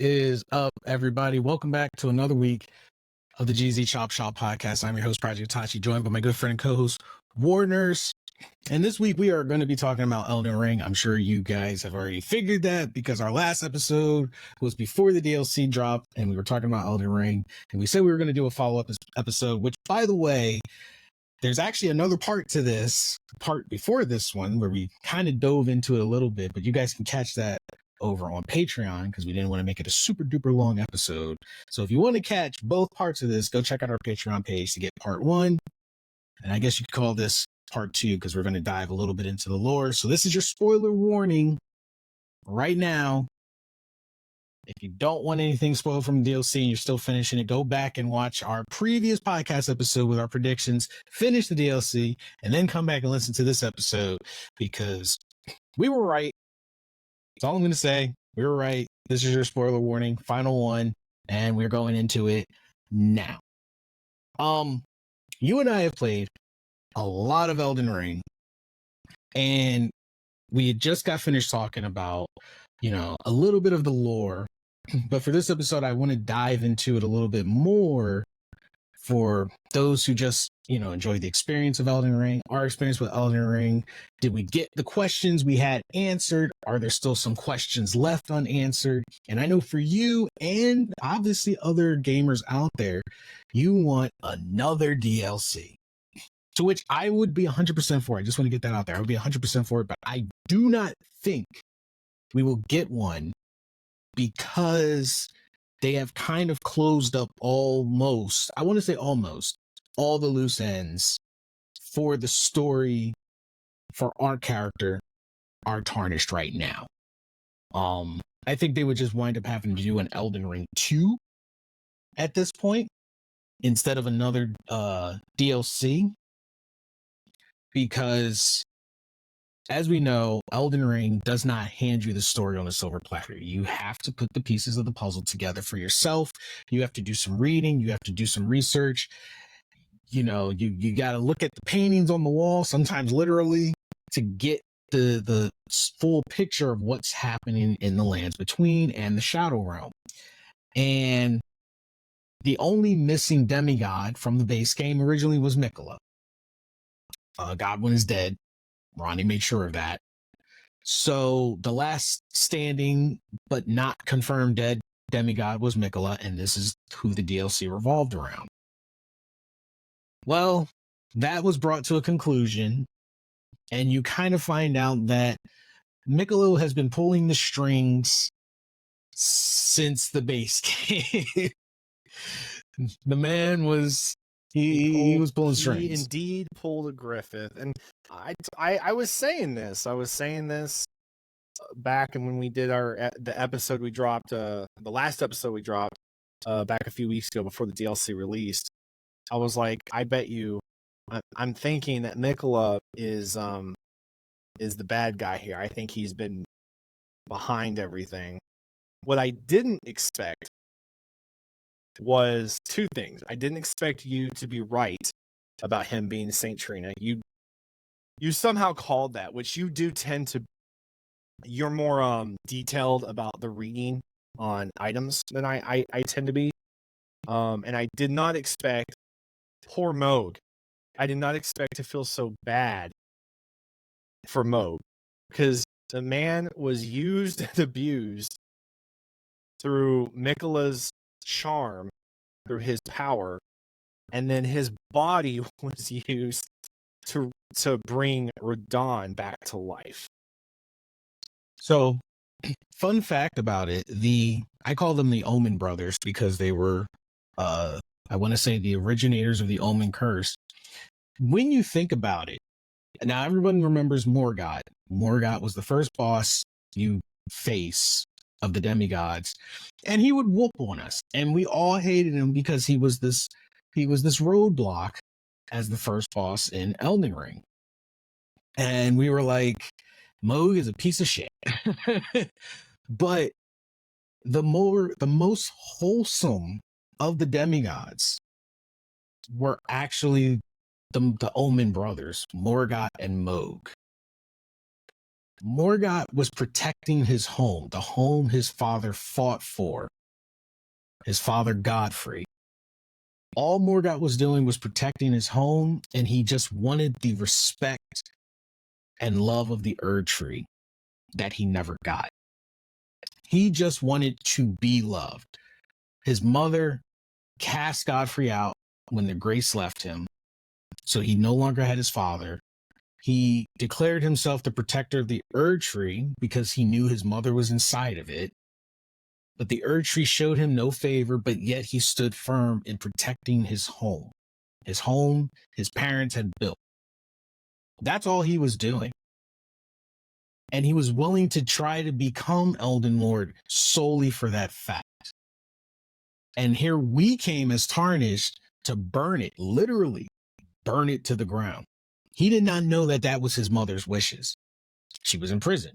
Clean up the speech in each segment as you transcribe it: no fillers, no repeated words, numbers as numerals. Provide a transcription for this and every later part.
is up, everybody? Welcome back to another week of the GZ Chop Shop podcast. I'm your host, Project Tachi, joined by my good friend and co-host, Warners. And this week we are going to be talking about Elden Ring. I'm sure you guys have already figured that because our last episode was before the DLC dropped and we were talking about Elden Ring. And we said we were going to do a follow-up episode, which, by the way, there's actually another part to this, part before this one, where we kind of dove into it a little bit, but you guys can catch that over on Patreon because we didn't want to make it a super duper long episode. So if you want to catch both parts of this, go check out our Patreon page to get part one. And I guess you could call this part two because we're going to dive a little bit into the lore. So this is your spoiler warning right now. If you don't want anything spoiled from DLC and you're still finishing it, go back and watch our previous podcast episode with our predictions, finish the DLC, and then come back and listen to this episode because we were right. That's all I'm going to say. We were right. This is your spoiler warning, final one, and we're going into it now. You and I have played a lot of Elden Ring, and we had just got finished talking about, a little bit of the lore. But for this episode, I want to dive into it a little bit more for those who just, enjoy the experience of Elden Ring, our experience with Elden Ring. Did we get the questions we had answered? Are there still some questions left unanswered? And I know for you and obviously other gamers out there, you want another DLC. To which I would be 100% for. I just want to get that out there. I would be 100% for it, but I do not think we will get one because they have kind of closed up almost, I want to say almost, all the loose ends for the story for our character are tarnished right now. I think they would just wind up having to do an Elden Ring 2 at this point instead of another DLC because, as we know, Elden Ring does not hand you the story on a silver platter. You have to put the pieces of the puzzle together for yourself. You have to do some reading. You have to do some research. You got to look at the paintings on the wall, sometimes literally, to get the full picture of what's happening in the lands between and the Shadow Realm. And the only missing demigod from the base game originally was Mikela. Godwin is dead. Ronnie made sure of that. So the last standing but not confirmed dead demigod was Mikela, and this is who the DLC revolved around. Well, that was brought to a conclusion, and you kind of find out that Mikela has been pulling the strings since the base game. The man was he was pulling strings. He indeed pulled a Griffith, and I was saying this. Back when we did the episode we dropped, the last episode we dropped back a few weeks ago before the DLC released. I was like, I bet you, I'm thinking that Mikela is the bad guy here. I think he's been behind everything. What I didn't expect was two things. I didn't expect you to be right about him being Saint Trina. You somehow called that, which you do tend to. You're more detailed about the reading on items than I tend to be. And I did not expect poor Moog. I did not expect to feel so bad for Moog because the man was used and abused through Mikela's charm, through his power, and then his body was used to bring Radon back to life. So, fun fact about it, I call them the Omen brothers because they were, I want to say, the originators of the Omen curse. When you think about it, now everyone remembers Morgott. Morgott was the first boss you face of the demigods, and he would whoop on us, and we all hated him because he was this roadblock as the first boss in Elden Ring, and we were like, Moog is a piece of shit. But the most wholesome of the demigods were actually the Omen brothers, Morgott and Moog. Morgoth was protecting his home, the home his father fought for, his father Godfrey. All Morgoth was doing was protecting his home, and he just wanted the respect and love of the Erdtree that he never got. He just wanted to be loved. His mother cast Godfrey out when the grace left him, so he no longer had his father. He declared himself the protector of the Erdtree because he knew his mother was inside of it. But the Erdtree showed him no favor, but yet he stood firm in protecting his home his parents had built. That's all he was doing. And he was willing to try to become Elden Lord solely for that fact. And here we came as Tarnished to burn it, literally burn it to the ground. He did not know that that was his mother's wishes. She was in prison.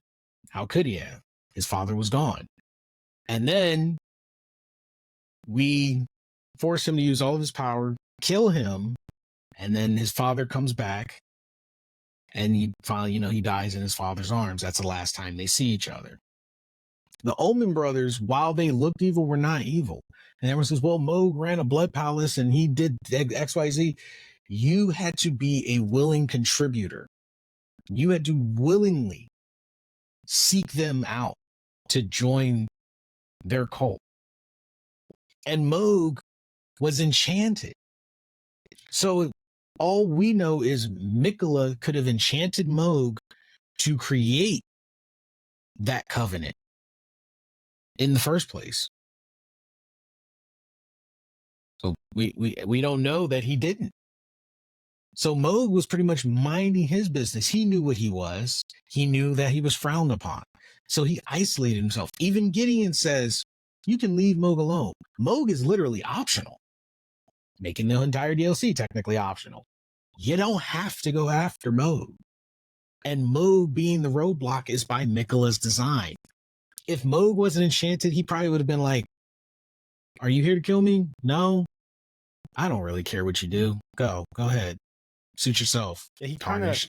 How could he have? His father was gone. And then we force him to use all of his power, kill him, and then his father comes back, and he finally, he dies in his father's arms. That's the last time they see each other. The Omen brothers, while they looked evil, were not evil. And everyone says, well, Moog ran a blood palace and he did XYZ. You had to be a willing contributor. You had to willingly seek them out to join their cult. And Moog was enchanted. So all we know is Mikela could have enchanted Moog to create that covenant in the first place. So we don't know that he didn't. So Moog was pretty much minding his business. He knew what he was. He knew that he was frowned upon. So he isolated himself. Even Gideon says, you can leave Moog alone. Moog is literally optional, making the entire DLC technically optional. You don't have to go after Moog. And Moog being the roadblock is by Mikela's design. If Moog wasn't enchanted, he probably would have been like, are you here to kill me? No, I don't really care what you do. Go ahead. Suit yourself. He kind of,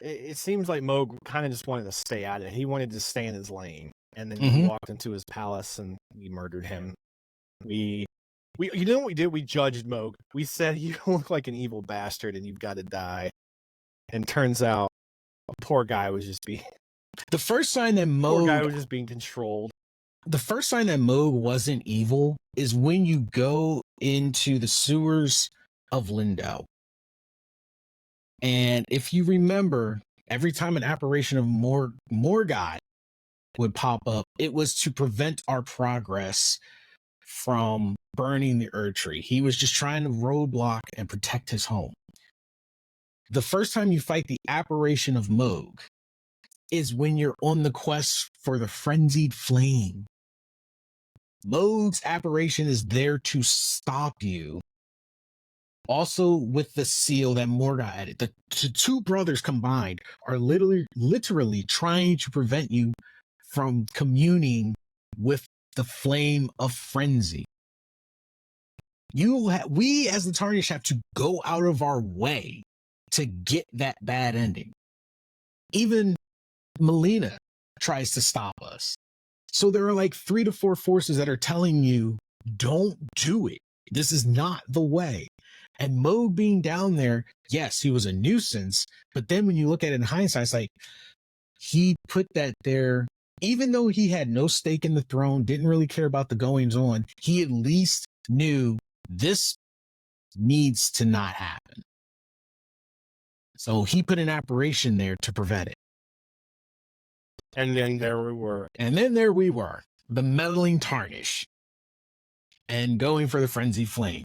it seems like Moog kind of just wanted to stay out of it. He wanted to stay in his lane. And then he walked into his palace and we murdered him. You know what we did? We judged Moog. We said, you look like an evil bastard and you've got to die. And turns out, a poor guy was just being... The first sign that Moog was just being controlled. The first sign that Moog wasn't evil is when you go into the sewers of Lindau. And if you remember, every time an apparition of Morgoth would pop up, it was to prevent our progress from burning the Erdtree. He was just trying to roadblock and protect his home. The first time you fight the apparition of Moog is when you're on the quest for the frenzied flame. Moog's apparition is there to stop you. Also with the seal that Morgoth added. The two brothers combined are literally trying to prevent you from communing with the flame of frenzy. We as the Tarnished have to go out of our way to get that bad ending. Even Melina tries to stop us. So there are like 3 to 4 forces that are telling you, don't do it. This is not the way. And Moog being down there, yes, he was a nuisance. But then when you look at it in hindsight, it's like he put that there, even though he had no stake in the throne, didn't really care about the goings on, he at least knew this needs to not happen. So he put an apparition there to prevent it. And then there we were. The meddling Tarnish. And going for the frenzied flame.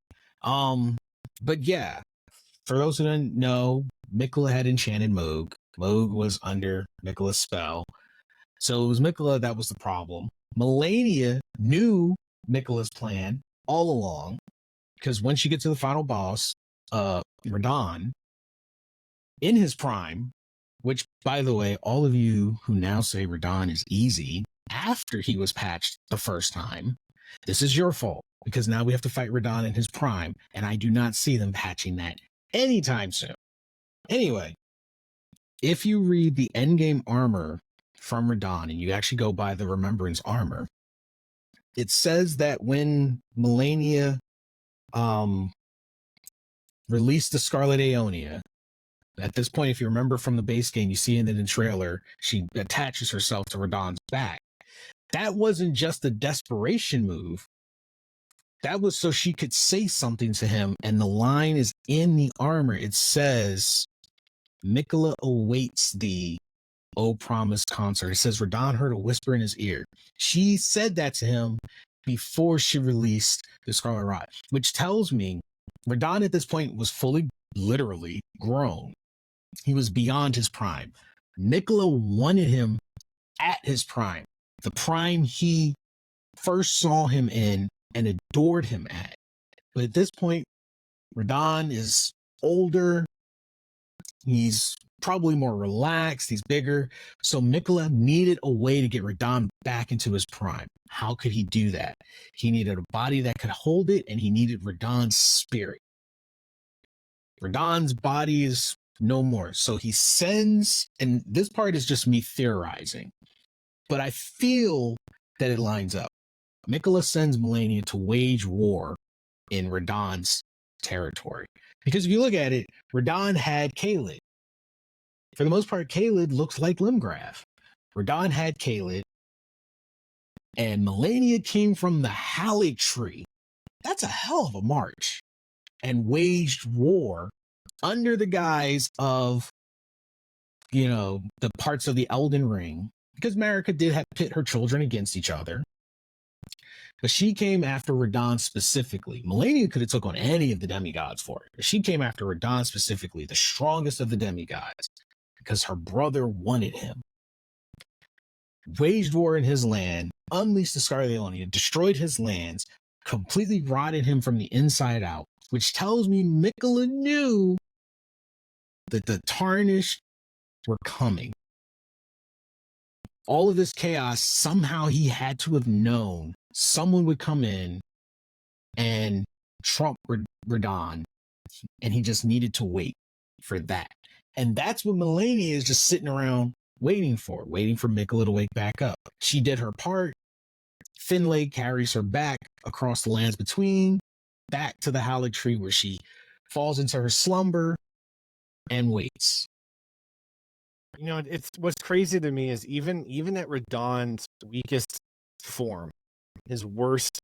But yeah, for those who didn't know, Mikela had enchanted Moog. Moog was under Mikela's spell. So it was Mikela that was the problem. Melina knew Mikela's plan all along. Because once you get to the final boss, Radon, in his prime, which, by the way, all of you who now say Radon is easy, after he was patched the first time, this is your fault, because now we have to fight Radon in his prime, and I do not see them patching that anytime soon. Anyway, if you read the endgame armor from Radon, and you actually go by the Remembrance armor, it says that when Melina released the Scarlet Aeonia, at this point, if you remember from the base game, you see it in the trailer, she attaches herself to Radon's back. That wasn't just a desperation move. That was so she could say something to him, and the line is in the armor. It says, Mikela awaits thee, O promised consort. It says Radon heard a whisper in his ear. She said that to him before she released the Scarlet Rod, which tells me Radon at this point was fully, literally grown. He was beyond his prime. Mikela wanted him at his prime, the prime he first saw him in and adored him at. But at this point, Radon is older. He's probably more relaxed. He's bigger. So Mikela needed a way to get Radon back into his prime. How could he do that? He needed a body that could hold it, and he needed Radon's spirit. Radon's body is no more. So he sends, and this part is just me theorizing, but I feel that it lines up. Mikela sends Melina to wage war in Radon's territory. Because if you look at it, Radon had Kaled. For the most part, Kaled looks like Limgraf. Radon had Kaled, and Melina came from the Erdtree. That's a hell of a march. And waged war under the guise of, the parts of the Elden Ring. Because Marika did have pit her children against each other. But she came after Radon specifically. Melina could have took on any of the demigods for it. But she came after Radon specifically, the strongest of the demigods, because her brother wanted him. Waged war in his land, unleashed the Scarlet Aeonia, destroyed his lands, completely rotted him from the inside out, which tells me Mikela knew that the Tarnished were coming. All of this chaos, somehow he had to have known someone would come in and trump Radon, and he just needed to wait for that. And that's what Melina is just sitting around waiting for Mikela to wake back up. She did her part. Finlay carries her back across the lands between, back to the Erdtree, where she falls into her slumber and waits. It's what's crazy to me is even at Radon's weakest form, his worst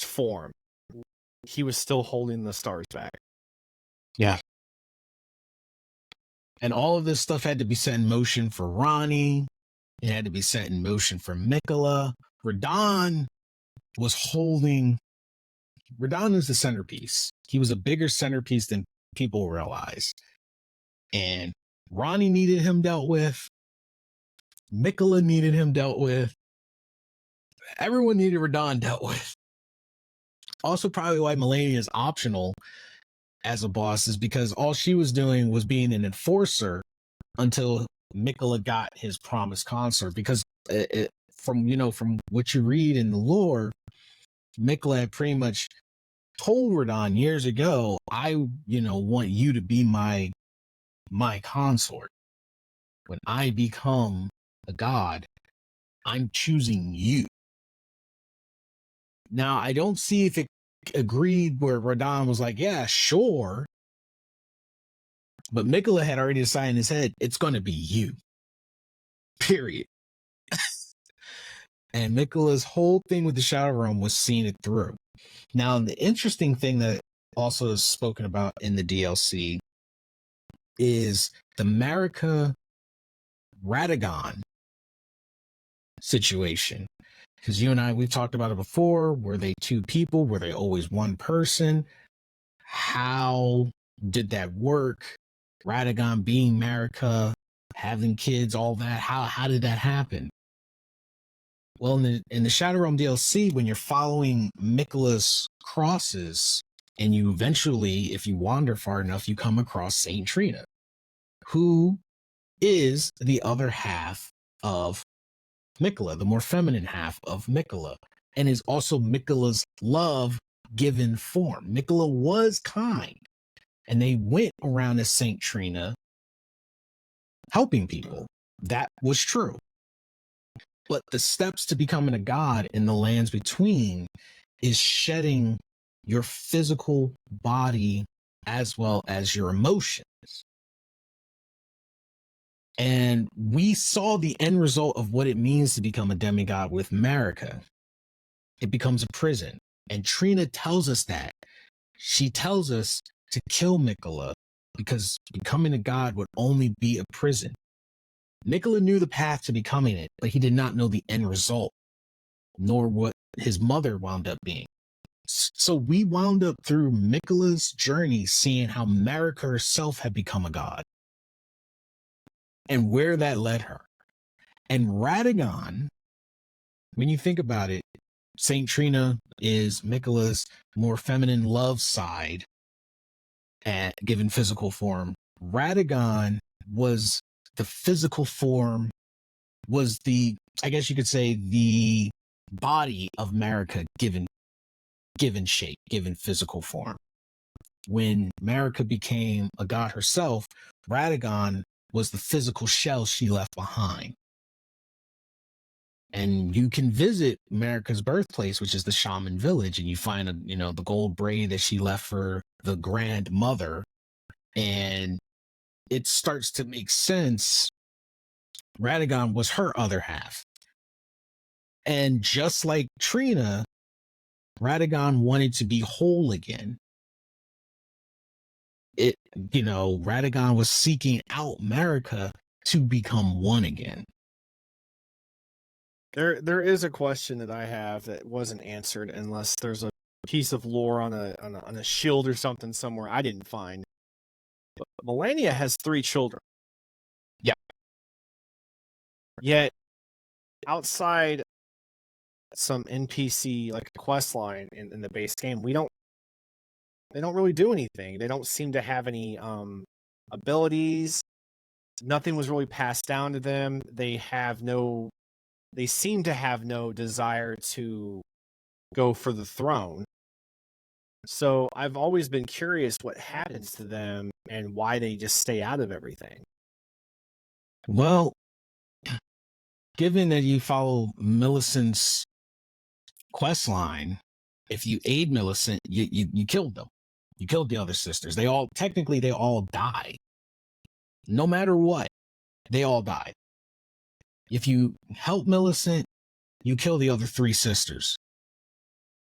form, he was still holding the stars back. Yeah. And all of this stuff had to be set in motion for Ronnie. It had to be set in motion for Mikela. Radon is the centerpiece. He was a bigger centerpiece than people realize. And Ronnie needed him dealt with. Mikela needed him dealt with. Everyone needed Radon dealt with. Also, probably why Melina is optional as a boss is because all she was doing was being an enforcer until Mikela got his promised consort. Because from what you read in the lore, Mikela had pretty much told Radon years ago, I want you to be my consort. When I become a god, I'm choosing you. Now, I don't see if it agreed where Radon was like, yeah, sure. But Mikela had already decided in his head, it's going to be you. Period. And Mikela's whole thing with the Shadow Realm was seeing it through. Now, the interesting thing that also is spoken about in the DLC is the Marika Radon situation. Because you and I, we've talked about it before. Were they two people? Were they always one person? How did that work? Radon being Marika, having kids, all that. How did that happen? Well, in the Shadow Realm DLC, when you're following Mikela's crosses, and you eventually, if you wander far enough, you come across Saint Trina, who is the other half of Mikela, the more feminine half of Mikela, and is also Mikela's love given form. Mikela was kind, and they went around as Saint Trina helping people. that was true. But the steps to becoming a god in the lands between is shedding your physical body as well as your emotions. And we saw the end result of what it means to become a demigod with Marika. It becomes a prison. And Trina tells us that. She tells us to kill Mikela because becoming a god would only be a prison. Mikela knew the path to becoming it, but he did not know the end result, nor what his mother wound up being. So we wound up through Mikela's journey seeing how Marika herself had become a god and where that led her. And Radon, when you think about it, Saint Trina is Mikela's more feminine love side and given physical form. Radon was the physical form, was the, I guess you could say, the body of Marika given shape, given physical form. When Marika became a god herself, Radon was the physical shell she left behind. And you can visit Marika's birthplace, which is the shaman village, and you find the gold braid that she left for the grandmother, and it starts to make sense. Radon was her other half. And just like Trina, Radon wanted to be whole again. Radon was seeking out Marika to become one again. There is a question that I have that wasn't answered unless there's a piece of lore on a shield or something somewhere I didn't find. But Melina has 3 children. Yeah. Yet outside some NPC like a quest line in the base game, they don't really do anything. They don't seem to have any abilities. Nothing was really passed down to them. They seem to have no desire to go for the throne. So I've always been curious what happens to them and why they just stay out of everything. Well, given that you follow Millicent's quest line, if you aid Millicent, you killed them. You killed the other sisters. They all die. No matter what, they all died. If you help Millicent, you kill the other 3 sisters.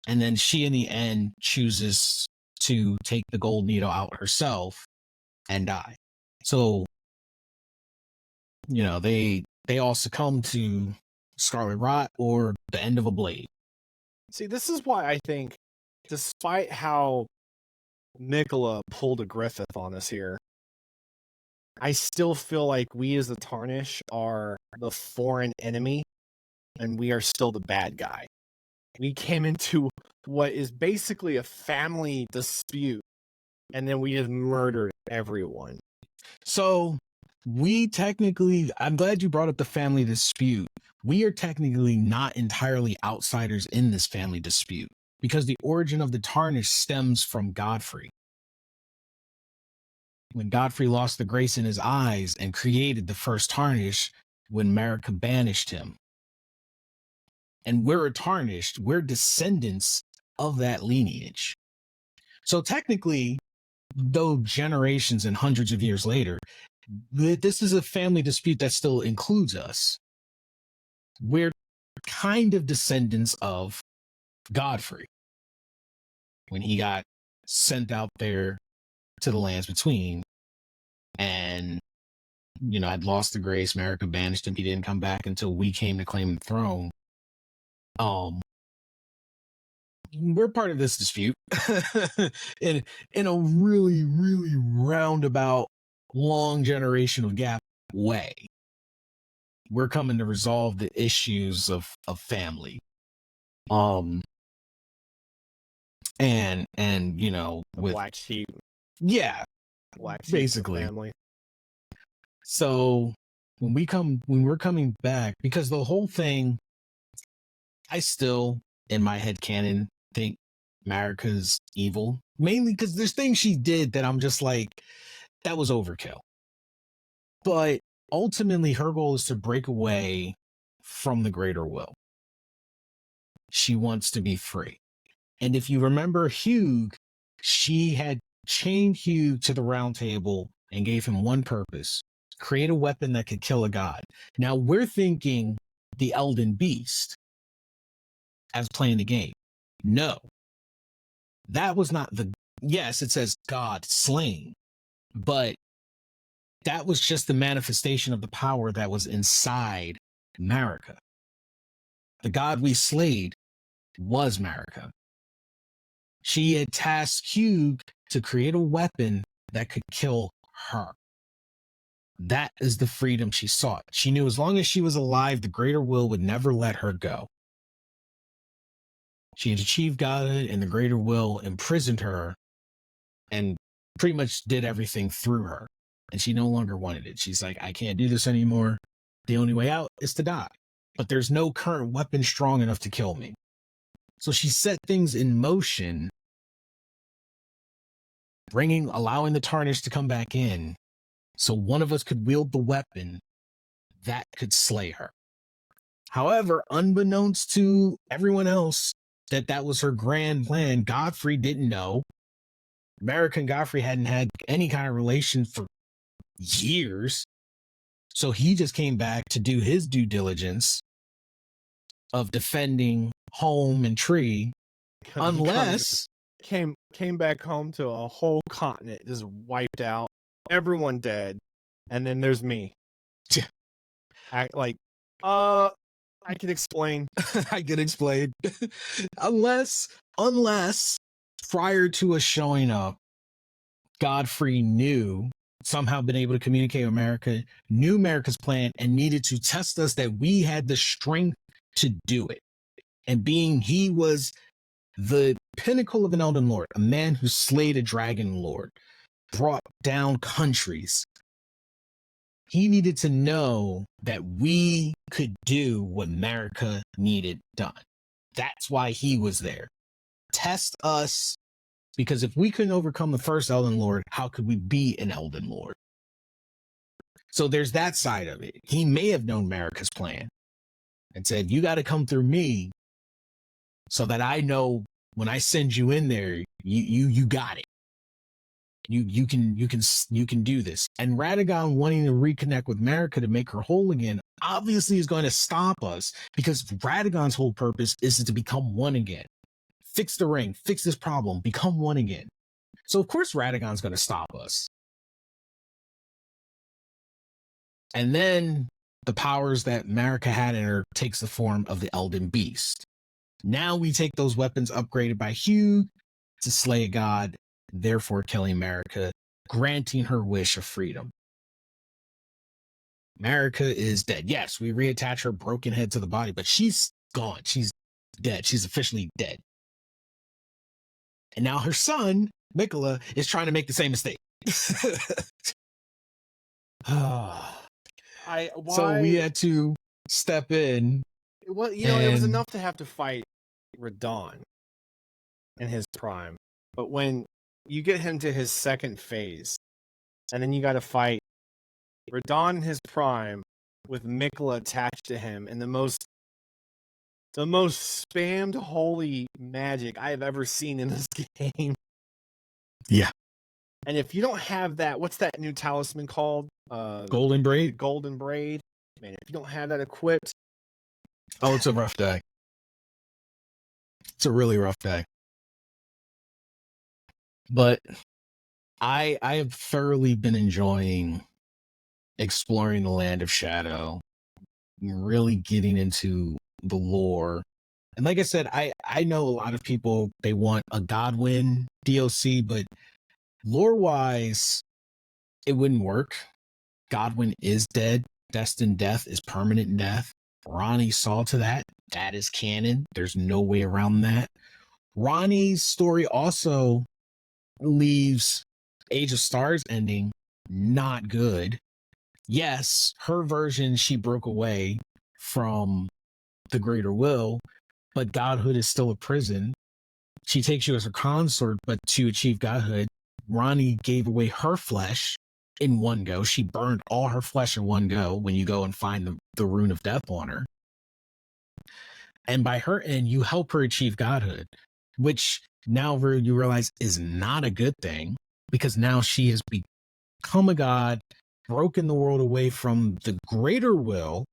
And then she, in the end, chooses to take the gold needle out herself and die. So, they all succumb to scarlet rot or the end of a blade. See, this is why I think, despite how Mikela pulled a Griffith on us here, I still feel like we as the Tarnish are the foreign enemy and we are still the bad guy. We came into what is basically a family dispute and then we just murdered everyone. So I'm glad you brought up the family dispute. We are technically not entirely outsiders in this family dispute because the origin of the Tarnish stems from Godfrey. When Godfrey lost the grace in his eyes and created the first Tarnish when Marika banished him. And we're tarnished. We're descendants of that lineage. So technically, though generations and hundreds of years later, this is a family dispute that still includes us. We're kind of descendants of Godfrey when he got sent out there to the lands between and, had lost the grace. Marika banished him. He didn't come back until we came to claim the throne. We're part of this dispute in a really, really roundabout, long generational gap way. We're coming to resolve the issues of family. And with black sheep. Yeah. Black sheep basically. Family. So when we're coming back, because the whole thing, I still, in my head canon, think Marika's evil, mainly because there's things she did that I'm just like, that was overkill. But ultimately her goal is to break away from the greater will. She wants to be free. And if you remember Hugh, she had chained Hugh to the round table and gave him one purpose: create a weapon that could kill a god. Now we're thinking the Elden Beast as playing the game. No, that was not the, yes, it says God slain, but that was just the manifestation of the power that was inside Marika. The god we slayed was Marika. She had tasked Hugh to create a weapon that could kill her. That is the freedom she sought. She knew as long as she was alive, the greater will would never let her go. She had achieved godhood, and the greater will imprisoned her and pretty much did everything through her. And she no longer wanted it. She's like, I can't do this anymore. The only way out is to die. But there's no current weapon strong enough to kill me. So she set things in motion, allowing the tarnish to come back in, so one of us could wield the weapon that could slay her. However, unbeknownst to everyone else that was her grand plan, Godfrey didn't know. Marika and Godfrey hadn't had any kind of relation for years. So he just came back to do his due diligence of defending home and tree, unless came back home to a whole continent just wiped out, everyone dead, and then there's me. I can explain. I can explain. unless prior to us showing up, Godfrey somehow been able to communicate with Marika, knew Marika's plan, and needed to test us that we had the strength to do it. And being he was the pinnacle of an Elden Lord, a man who slayed a dragon lord, brought down countries, he needed to know that we could do what Marika needed done. That's why he was there. Test us, because if we couldn't overcome the first Elden Lord, how could we be an Elden Lord? So there's that side of it. He may have known Marika's plan and said, you got to come through me so that I know when I send you in there, you got it. You can do this. And Radon wanting to reconnect with Marika to make her whole again obviously is going to stop us, because Radon's whole purpose is to become one again. Fix the ring, fix this problem, become one again. So of course Radon's going to stop us. And then the powers that Marika had in her takes the form of the Elden Beast. Now we take those weapons upgraded by Hugh to slay a god, therefore killing Marika, granting her wish of freedom. Marika is dead. Yes, we reattach her broken head to the body, but she's gone. She's dead. She's officially dead. And now her son, Mikela, is trying to make the same mistake. So we had to step in. Well, it was enough to have to fight Radon in his prime. But when you get him to his second phase, and then you got to fight Radon in his prime with Mikela attached to him, and the most spammed holy magic I have ever seen in this game. Yeah. And if you don't have that, what's that new talisman called? Golden Braid? Golden Braid. Man, if you don't have that equipped. Oh, it's a rough day. It's a really rough day. But I have thoroughly been enjoying exploring the Land of Shadow, really getting into the lore. And like I said, I know a lot of people, they want a Godwin DLC, but lore-wise, it wouldn't work. Godwin is dead. Destined death is permanent death. Ronnie saw to that. That is canon. There's no way around that. Ronnie's story also leaves Age of Stars ending not good. Yes, her version, she broke away from the greater will, but godhood is still a prison. She takes you as her consort, but to achieve godhood, Ronnie gave away her flesh in one go. She burned all her flesh in one go when you go and find the rune of death on her. And by her end, you help her achieve godhood, which now you realize is not a good thing, because now she has become a god, broken the world away from the greater will,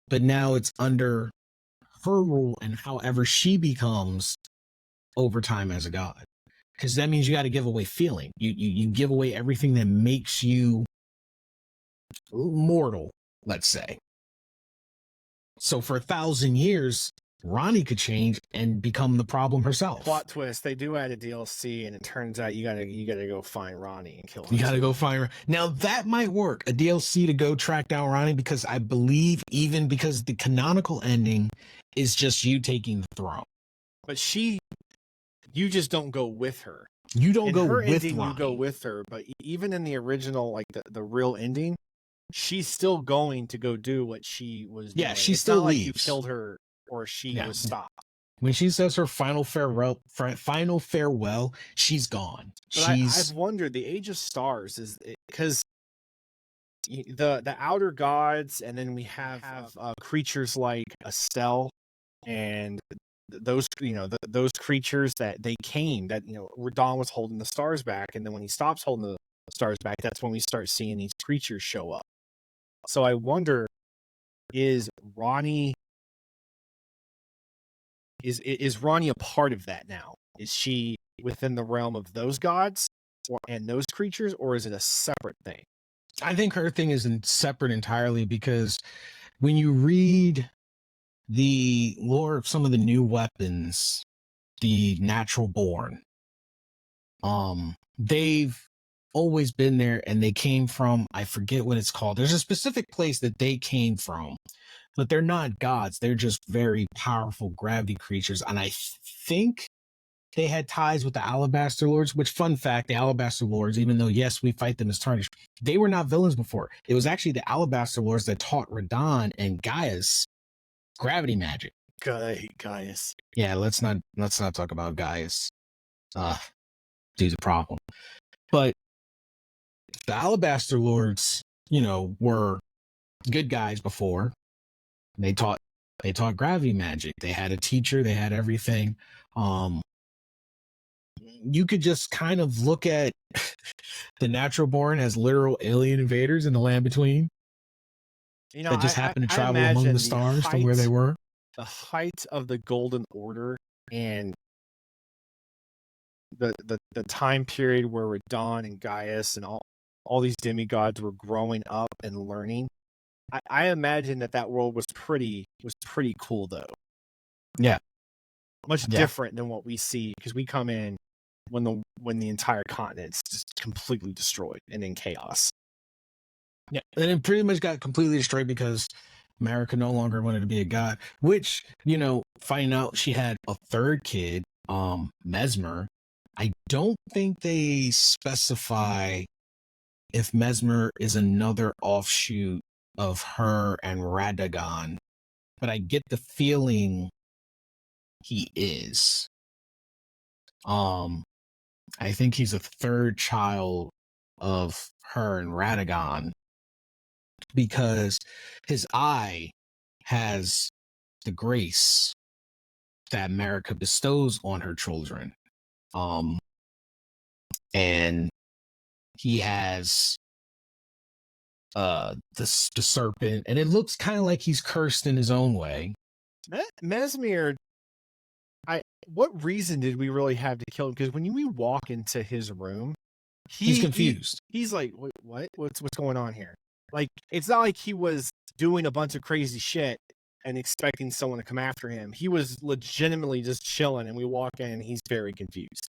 but now it's under her rule and however she becomes over time as a god. Because that means you got to give away feeling. You give away everything that makes you mortal, let's say. So for 1,000 years, Ronnie could change and become the problem herself. Plot twist: they do add a DLC, and it turns out you gotta go find Ronnie and kill him. You gotta go find her. Now that might work, a DLC to go track down Ronnie, because I believe even because the canonical ending is just you taking the throne. But you just don't go with her. You don't in go her with ending, Ronnie. you go with her. But even in the original, like the real ending, she's still going to go do what she was doing. Yeah, she it's still not leaves. like you killed her or she was stopped. When she says her final farewell, she's gone. But I've wondered, the Age of Stars is because the outer gods, and then we have creatures like Estelle and those those creatures that they came, that Radon was holding the stars back, and then when he stops holding the stars back, that's when we start seeing these creatures show up. So I wonder, is Ronnie a part of that now? Is she within the realm of those gods and those creatures, or is it a separate thing? I think her thing is separate entirely, because when you read the lore of some of the new weapons, the natural born, they've always been there, and they came from, I forget what it's called. There's a specific place that they came from, but they're not gods. They're just very powerful gravity creatures. And I think they had ties with the Alabaster Lords, which, fun fact, the Alabaster Lords, even though, yes, we fight them as Tarnished, they were not villains before. It was actually the Alabaster Lords that taught Radon and Gaius gravity magic. Gaius. Yeah, let's not talk about Gaius. Dude's a problem. But the Alabaster Lords, were good guys before. They taught gravity magic. They had a teacher, they had everything. You could just kind of look at the natural born as literal alien invaders in the land between. That just happened to travel among the stars from where they were. The height of the Golden Order and the time period where Radon and Gaius and all these demigods were growing up and learning. I imagine that world was pretty cool, though. Yeah, much different than what we see, because we come in when the entire continent's just completely destroyed and in chaos. Yeah, and it pretty much got completely destroyed because Marika no longer wanted to be a god. Which, finding out she had a third kid, Mesmer. I don't think they specify if Mesmer is another offshoot of her and Radon, but I get the feeling he is. I think he's a third child of her and Radon, because his eye has the grace that Marika bestows on her children. And he has the serpent, and it looks kind of like he's cursed in his own way. Mesmer, what reason did we really have to kill him? Because when we walk into his room, he's confused. He's like, what? What's going on here? Like, it's not like he was doing a bunch of crazy shit and expecting someone to come after him. He was legitimately just chilling, and we walk in and he's very confused.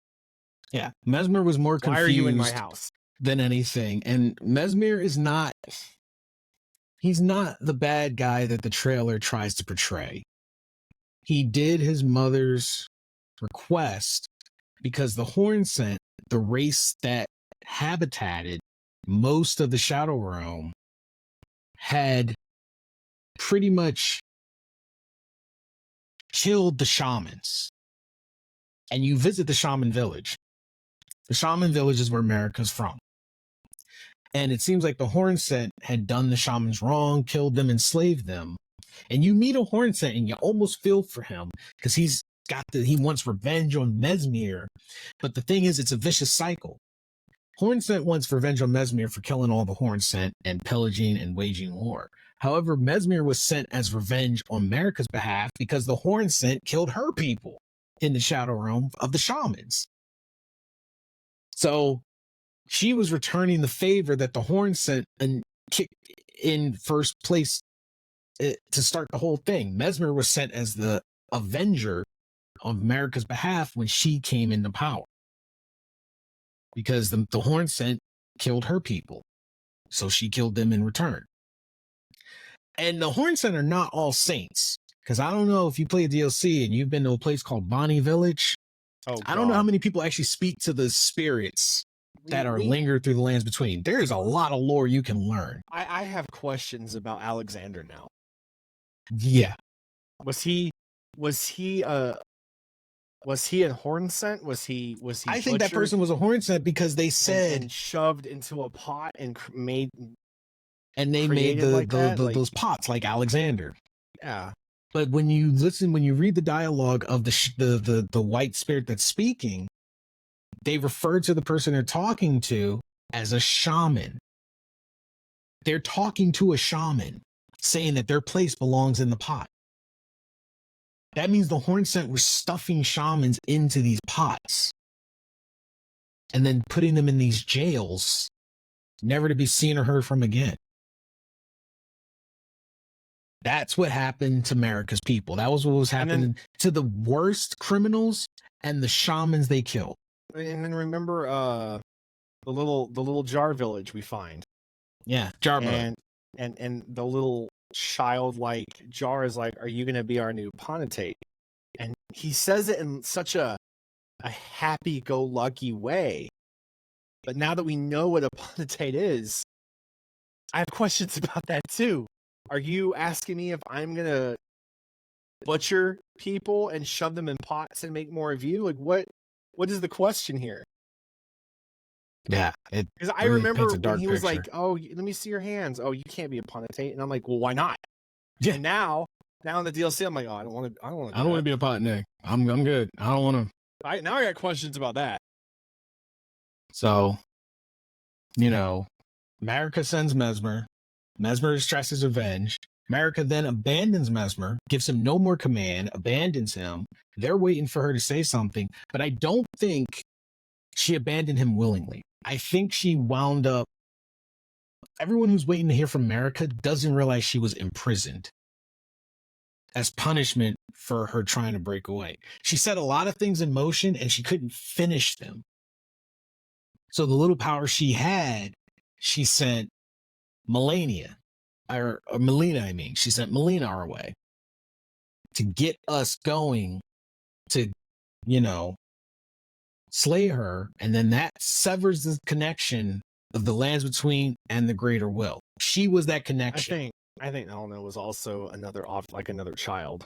Yeah, Mesmer was more confused. Why are you in my house? Than anything. And Mesmer he's not the bad guy that the trailer tries to portray. He did his mother's request because the Horn Scent, the race that habitated most of the Shadow Realm, had pretty much killed the shamans. And you visit the shaman village. The shaman village is where Marika's from. And it seems like the Hornsent had done the shamans wrong, killed them, enslaved them. And you meet a Hornsent and you almost feel for him because he wants revenge on Mesmer. But the thing is, it's a vicious cycle. Hornsent wants revenge on Mesmer for killing all the Hornsent and pillaging and waging war. However, Mesmer was sent as revenge on Marika's behalf because the Hornsent killed her people in the Shadow Realm of the shamans. So she was returning the favor that the Hornsent and kicked in first place to start the whole thing. Mesmer was sent as the avenger on Marika's behalf when she came into power. Because the Hornsent killed her people. So she killed them in return. And the Hornsent are not all saints. Because I don't know if you play a DLC and you've been to a place called Bonnie Village. Oh, I don't know how many people actually speak to the spirits that are lingered through the lands between. There's a lot of lore you can learn. I have questions about Alexander now. Yeah. Was he a Hornsent? Was he I think that person was a Hornsent because they said and shoved into a pot and made those pots like Alexander. Yeah. But when you read the dialogue of the white spirit that's speaking, they refer to the person they're talking to as a shaman. They're talking to a shaman, saying that their place belongs in the pot. That means the Hornsent were stuffing shamans into these pots and then putting them in these jails, never to be seen or heard from again. That's what happened to Marika's people. That was what was happening to the worst criminals and the shamans they killed. And then remember the little jar village we find. Yeah, Jarbo. And the little childlike Jar is like, "Are you going to be our new Pontate?" And he says it in such a happy-go-lucky way. But now that we know what a Pontate is, I have questions about that too. Are you asking me if I'm going to butcher people and shove them in pots and make more of you? Like, what is the question here? Yeah. Because I remember when he was like, "Oh, let me see your hands. Oh, you can't be a Pontate." And I'm like, "Well, why not?" Yeah. And now in the DLC, I'm like, "Oh, I don't want to be a Potneck. I'm good. I don't want to." Now I got questions about that. So, Marika sends Mesmer. Mesmer extracts revenge. Marika then abandons Mesmer, gives him no more command, abandons him. They're waiting for her to say something, but I don't think she abandoned him willingly. I think she wound up. Everyone who's waiting to hear from Marika doesn't realize she was imprisoned as punishment for her trying to break away. She set a lot of things in motion and she couldn't finish them. So the little power she had, she sent Melina, she sent Melina our way to get us going to, slay her. And then that severs the connection of the lands between and the greater will. She was that connection. I think Elena was also another child.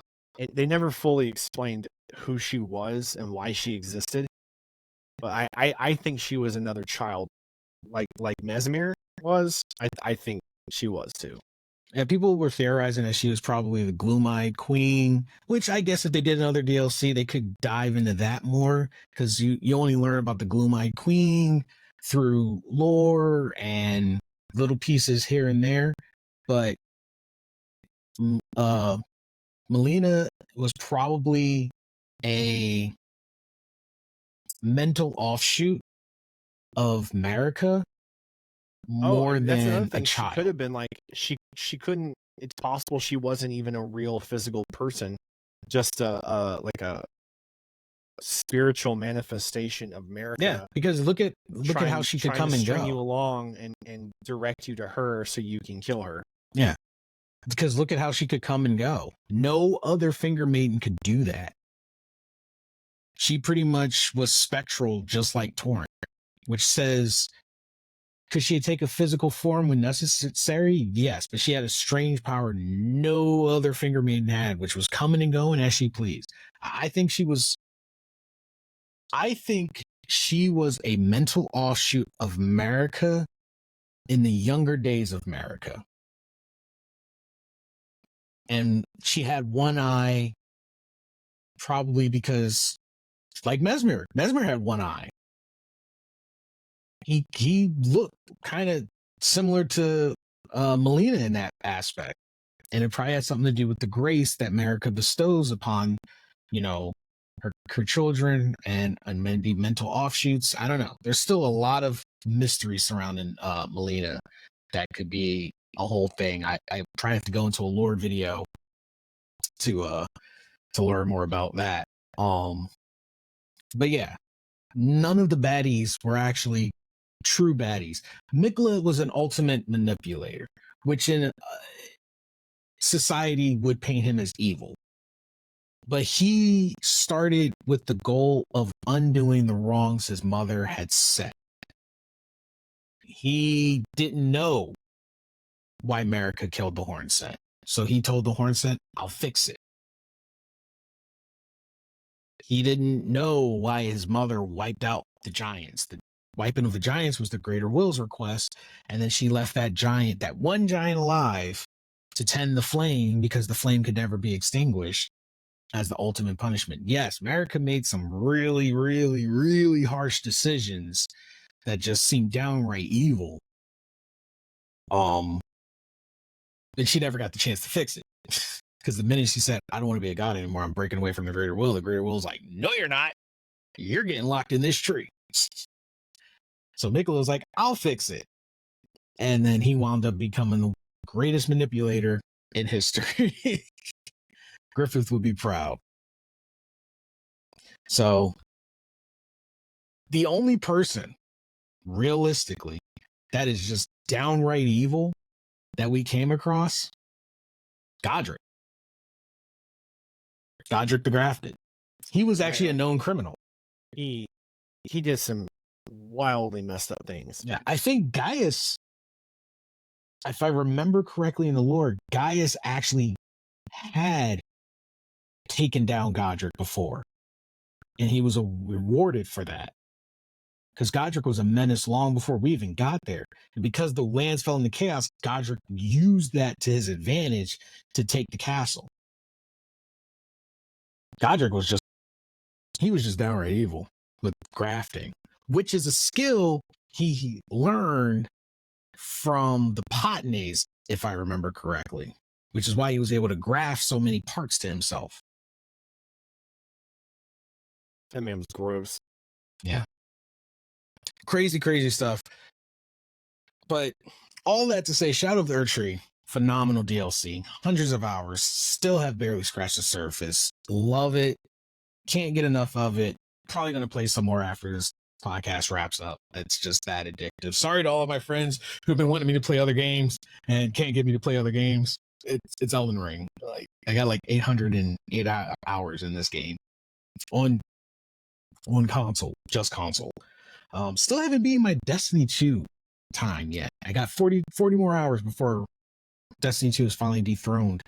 They never fully explained who she was and why she existed. But I think she was another child, like Mesmer was. I think she was too. Yeah, people were theorizing that she was probably the Gloom-Eyed Queen, which I guess if they did another DLC, they could dive into that more, because you only learn about the Gloom-Eyed Queen through lore and little pieces here and there. But Melina was probably a mental offshoot of Marika more than a child. She could have been like she couldn't. It's possible she wasn't even a real physical person, just a spiritual manifestation of Marika. Yeah, because look at how she could come and go. String you along and direct you to her so you can kill her. Yeah, because look at how she could come and go. No other Finger Maiden could do that. She pretty much was spectral, just like Torrent, which says, could she take a physical form when necessary? Yes, but she had a strange power no other Finger Maiden had, which was coming and going as she pleased. I think she was a mental offshoot of Marika in the younger days of Marika. And she had one eye, probably because, like Mesmer had one eye. He looked kind of similar to Melina in that aspect. And it probably had something to do with the grace that Marika bestows upon, her children and maybe mental offshoots. I don't know. There's still a lot of mystery surrounding Melina that could be a whole thing. I probably have to go into a lore video to learn more about that. But yeah, none of the baddies were actually true baddies. Mikela was an ultimate manipulator, which in society would paint him as evil. But he started with the goal of undoing the wrongs his mother had set. He didn't know why Marika killed the Hornset. So he told the Hornset, I'll fix it. He didn't know why his mother wiped out the giants. The wiping of the giants was the Greater Will's request. And then she left that one giant alive to tend the flame because the flame could never be extinguished as the ultimate punishment. Yes, Marika made some really, really, really harsh decisions that just seemed downright evil. And she never got the chance to fix it. Because the minute she said, I don't want to be a god anymore, I'm breaking away from the Greater Will's like, no, you're not. You're getting locked in this tree. So Mikela was like, I'll fix it. And then he wound up becoming the greatest manipulator in history. Griffith would be proud. So the only person, realistically, that is just downright evil that we came across, Godric the Grafted. He was actually a known criminal. He did some wildly messed up things. Yeah, I think Gaius, if I remember correctly in the lore, Gaius actually had taken down Godric before, and he was rewarded for that. Because Godric was a menace long before we even got there. And because the lands fell into chaos, Godric used that to his advantage to take the castle. Godric was just downright evil with grafting, which is a skill he learned from the Potnecks, if I remember correctly, which is why he was able to graft so many parts to himself. That man was gross. Yeah. Crazy stuff. But all that to say, Shadow of the Erdtree, phenomenal DLC. Hundreds of hours. Still have barely scratched the surface. Love it. Can't get enough of it. Probably going to play some more after this podcast wraps up. It's just that addictive. Sorry to all of my friends who've been wanting me to play other games and can't get me to play other games. It's Elden Ring. I got 808 hours in this game on console, just console. Still haven't beaten my Destiny 2 time yet. I got 40 more hours before Destiny 2 is finally dethroned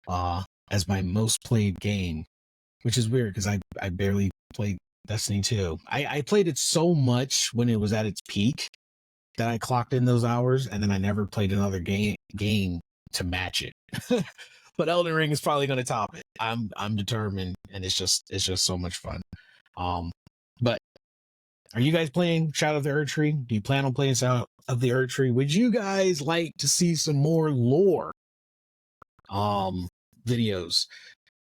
as my most played game, which is weird because I barely played Destiny 2. I played it so much when it was at its peak that I clocked in those hours, and then I never played another game to match it. But Elden Ring is probably going to top it. I'm determined, and it's just so much fun. But are you guys playing Shadow of the Erdtree? Do you plan on playing Shadow of the Erdtree? Would you guys like to see some more lore videos?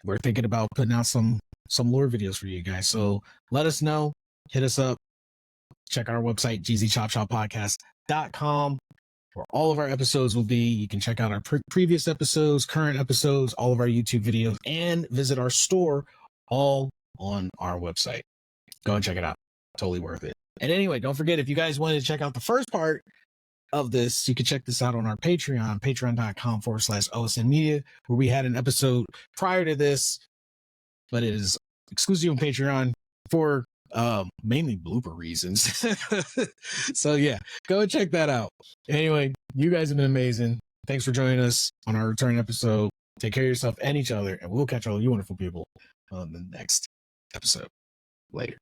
We're thinking about putting out some lore videos for you guys. So let us know. Hit us up. Check our website, gzchopshoppodcast.com, where all of our episodes will be. You can check out our previous episodes, current episodes, all of our YouTube videos, and visit our store all on our website. Go and check it out. Totally worth it. And anyway, don't forget, if you guys wanted to check out the first part of this, you can check this out on our Patreon, patreon.com/OSN Media, where we had an episode prior to this, but it is exclusive on Patreon for mainly blooper reasons. So yeah, go and check that out. Anyway, you guys have been amazing. Thanks for joining us on our return episode. Take care of yourself and each other, and we'll catch all you wonderful people on the next episode. Later.